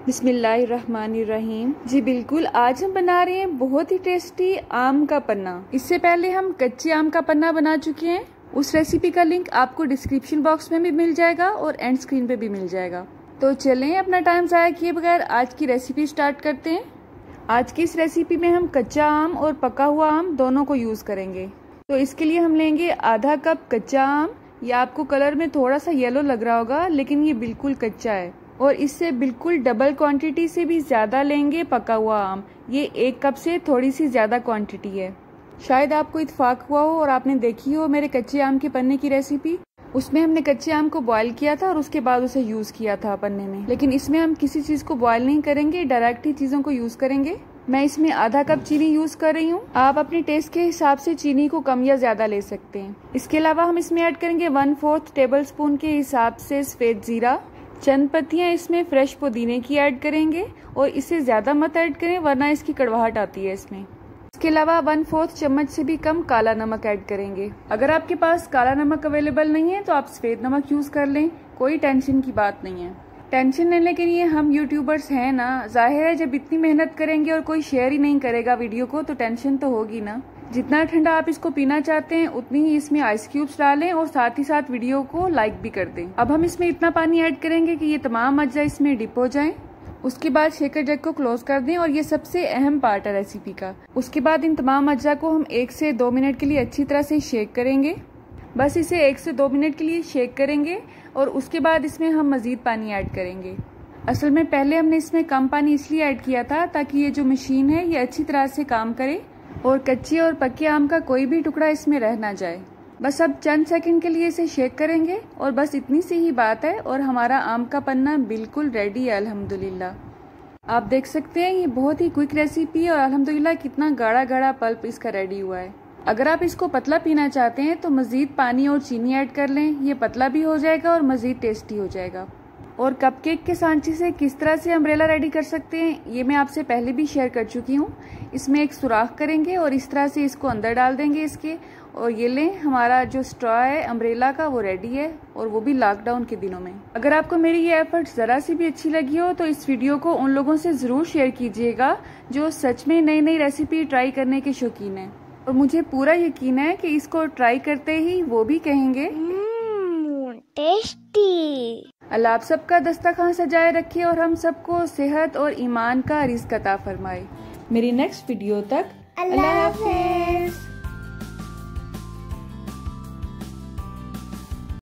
बिस्मिल्लाहिर्रहमानिर्रहीम। जी बिल्कुल, आज हम बना रहे हैं बहुत ही टेस्टी आम का पन्ना। इससे पहले हम कच्चे आम का पन्ना बना चुके हैं। उस रेसिपी का लिंक आपको डिस्क्रिप्शन बॉक्स में भी मिल जाएगा और एंड स्क्रीन पे भी मिल जाएगा। तो चलें अपना टाइम ज़ाया किए बगैर आज की रेसिपी स्टार्ट करते हैं। आज की इस रेसिपी में हम कच्चा आम और पका हुआ आम दोनों को यूज़ करेंगे। तो इसके लिए हम लेंगे आधा कप कच्चा आम। यह आपको कलर में थोड़ा सा येलो लग रहा होगा, लेकिन ये बिल्कुल कच्चा है। और इससे बिल्कुल डबल क्वांटिटी से भी ज़्यादा लेंगे पका हुआ आम। ये 1 कप से थोड़ी सी ज़्यादा क्वांटिटी है। शायद आपको इत्तेफाक हुआ हो और आपने देखी हो मेरे कच्चे आम के पन्ने की रेसिपी। उसमें हमने कच्चे आम को बॉईल किया था और उसके बाद उसे यूज़ किया था पन्ने में। लेकिन इसमें हम किसी चीज़ को बॉईल नहीं करेंगे, डायरेक्ट ही चीज़ों को यूज़ करेंगे। मैं इसमें आधा कप चीनी यूज़ कर रही हूँ। आप अपने टेस्ट के हिसाब से चीनी को कम या ज़्यादा ले सकते हैं। इसके अलावा हम इसमें ऐड करेंगे 1/4 टेबल स्पून के हिसाब से सफ़ेद ज़ीरा। चंद पत्तियां इसमें फ्रेश पुदीने की ऐड करेंगे और इसे ज़्यादा मत ऐड करें वरना इसकी कड़वाहट आती है इसमें। इसके अलावा 1/4 चम्मच से भी कम काला नमक ऐड करेंगे। अगर आपके पास काला नमक अवेलेबल नहीं है तो आप सफ़ेद नमक यूज़ कर लें, कोई टेंशन की बात नहीं है। टेंशन लेने के लिए हम यूट्यूबर्स हैं ना, जाहिर है जब इतनी मेहनत करेंगे और कोई शेयर ही नहीं करेगा वीडियो को तो टेंशन तो होगी ना। जितना ठंडा आप इसको पीना चाहते हैं उतनी ही इसमें आइस क्यूब्स डालें और साथ ही साथ वीडियो को लाइक भी कर दें। अब हम इसमें इतना पानी ऐड करेंगे कि ये तमाम अज्जा इसमें डिप हो जाएं। उसके बाद शेकर जग को क्लोज कर दें और ये सबसे अहम पार्ट है रेसिपी का। उसके बाद इन तमाम अज्जा को हम 1 से 2 मिनट के लिए अच्छी तरह से शेक करेंगे। बस इसे 1 से 2 मिनट के लिए शेक करेंगे और उसके बाद इसमें हम मज़ीद पानी ऐड करेंगे। असल में पहले हमने इसमें कम पानी इसलिए ऐड किया था ताकि ये जो मशीन है ये अच्छी तरह से काम करे और कच्चे और पक्के आम का कोई भी टुकड़ा इसमें रह ना जाए। बस अब चंद सेकंड के लिए इसे शेक करेंगे और बस इतनी सी ही बात है और हमारा आम का पन्ना बिल्कुल रेडी है अल्हम्दुलिल्लाह। आप देख सकते हैं ये बहुत ही क्विक रेसिपी है और अल्हम्दुलिल्लाह कितना गाढ़ा गाढ़ा पल्प इसका रेडी हुआ है। अगर आप इसको पतला पीना चाहते हैं तो मज़ीद पानी और चीनी ऐड कर लें, ये पतला भी हो जाएगा और मज़ीद टेस्टी हो जाएगा। और कपकेक के सांचे से किस तरह से अम्ब्रेला रेडी कर सकते हैं ये मैं आपसे पहले भी शेयर कर चुकी हूँ। इसमें एक सुराख करेंगे और इस तरह से इसको अंदर डाल देंगे इसके, और ये लें हमारा जो स्ट्रॉ है अम्ब्रेला का वो रेडी है, और वो भी लॉकडाउन के दिनों में। अगर आपको मेरी ये एफर्ट ज़रा सी भी अच्छी लगी हो तो इस वीडियो को उन लोगों से ज़रूर शेयर कीजिएगा जो सच में नई नई रेसिपी ट्राई करने के शौकीन हैं। और मुझे पूरा यकीन है कि इसको ट्राई करते ही वो भी कहेंगे टेस्टी। अल्लाह आप सबका दस्तरखान सजाए रखे और हम सबको सेहत और ईमान का रिज़्क अता फरमाए। मेरी नेक्स्ट वीडियो तक अल्लाह हाफ़िज़।